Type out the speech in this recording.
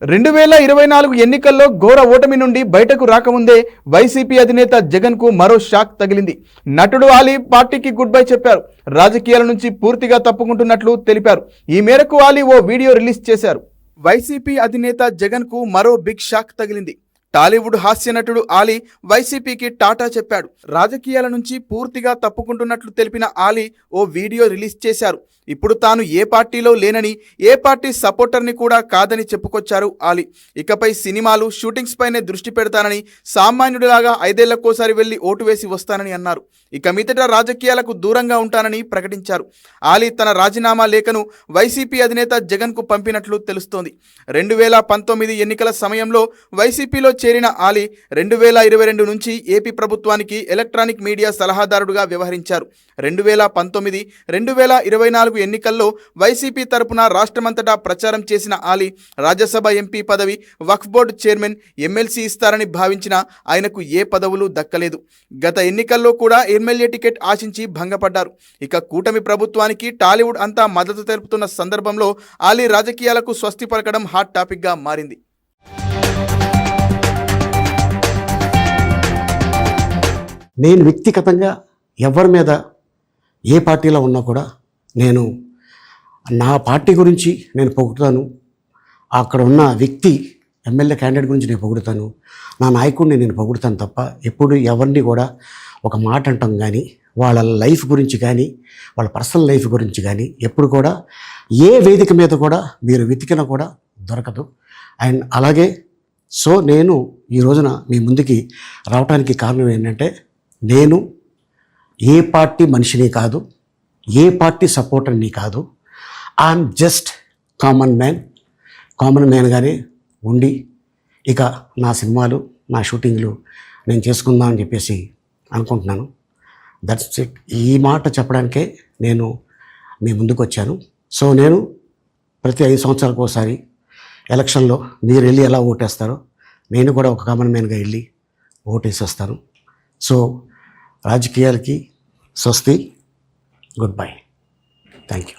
2024 ఎన్నికల్లో ఘోర ఓటమి నుండి బయటకు రాకముందే వైసీపీ అధినేత జగన్కు మరో షాక్ తగిలింది. నటుడు ఆలీ పార్టీకి గుడ్ బై చెప్పారు. రాజకీయాల నుంచి పూర్తిగా తప్పుకుంటున్నట్లు తెలిపారు. ఈ మేరకు ఆలీ ఓ వీడియో రిలీజ్ చేశారు. వైసీపీ అధినేత జగన్కు మరో బిగ్ షాక్ తగిలింది. టాలీవుడ్ హాస్య నటుడు ఆలీ వైసీపీకి టాటా చెప్పాడు. రాజకీయాల నుంచి పూర్తిగా తప్పుకుంటున్నట్లు తెలిపిన ఆలీ ఓ వీడియో రిలీజ్ చేశారు. ఇప్పుడు తాను ఏ పార్టీలో లేనని, ఏ పార్టీ సపోర్టర్ని కూడా కాదని చెప్పుకొచ్చారు ఆలీ. ఇకపై సినిమాలు, షూటింగ్స్ పైనే దృష్టి పెడతానని, సామాన్యుడిలాగా 5 ఏళ్లకోసారి వెళ్లి ఓటు వేసి వస్తానని అన్నారు. ఇక మీదట రాజకీయాలకు దూరంగా ఉంటానని ప్రకటించారు. ఆలీ తన రాజీనామా లేఖను వైసీపీ అధినేత జగన్కు పంపినట్లు తెలుస్తోంది. 2019 ఎన్నికల సమయంలో వైసీపీలో చేరిన ఆలీ 2022 నుంచి ఏపీ ప్రభుత్వానికి ఎలక్ట్రానిక్ మీడియా సలహాదారుడుగా వ్యవహరించారు. 2019, 2024 ఎన్నికల్లో వైసీపీ తరపున రాష్ట్రమంతటా ప్రచారం చేసిన ఆలీ రాజ్యసభ ఎంపీ పదవి, వక్ఫ్ బోర్డు చైర్మన్, ఎమ్మెల్సీ ఇస్తారని భావించినా ఆయనకు ఏ పదవులు దక్కలేదు. గత ఎన్నికల్లో కూడా ఎమ్మెల్యే టికెట్ ఆశించి భంగపడ్డారు. ఇక కూటమి ప్రభుత్వానికి టాలీవుడ్ అంతా మద్దతు తెలుపుతున్న సందర్భంలో ఆలీ రాజకీయాలకు స్వస్తి పలకడం హాట్ టాపిక్గా మారింది. నేను వ్యక్తిగతంగా ఎవరి మీద ఏ పార్టీలో ఉన్నా కూడా నేను నా పార్టీ గురించి నేను పొగుడుతాను. అక్కడ ఉన్న వ్యక్తి ఎమ్మెల్యే క్యాండిడేట్ గురించి నేను పొగుడుతాను. నా నాయకుడిని నేను పొగుడుతాను తప్ప ఎప్పుడు ఎవరిని కూడా ఒక మాట అంటాం కానీ, వాళ్ళ లైఫ్ గురించి కానీ, వాళ్ళ పర్సనల్ లైఫ్ గురించి కానీ ఎప్పుడు కూడా ఏ వేదిక మీద కూడా మీరు వెతికినా కూడా దొరకదు. అండ్ అలాగే నేను ఈ రోజున మీ ముందుకి రావడానికి కారణం ఏంటంటే, నేను ఏ పార్టీ మనిషిని కాదు, ఏ పార్టీ సపోర్టర్ని కాదు. ఐఎమ్ జస్ట్ కామన్ మ్యాన్గానే ఉండి ఇక నా సినిమాలు, నా షూటింగ్లు నేను చేసుకుందామని చెప్పేసి అనుకుంటున్నాను. That's it. ఈ మాట చెప్పడానికే నేను మీ ముందుకు వచ్చాను. నేను ప్రతి 5 సంవత్సరాలకు ఒకసారి ఎలక్షన్లో మీరు వెళ్ళి ఎలా ఓటేస్తారో నేను కూడా ఒక కామన్ మ్యాన్గా వెళ్ళి ఓటేసి వస్తాను. రాజకీయాలకి స్వస్తి, గుడ్ బై, థ్యాంక్ యూ.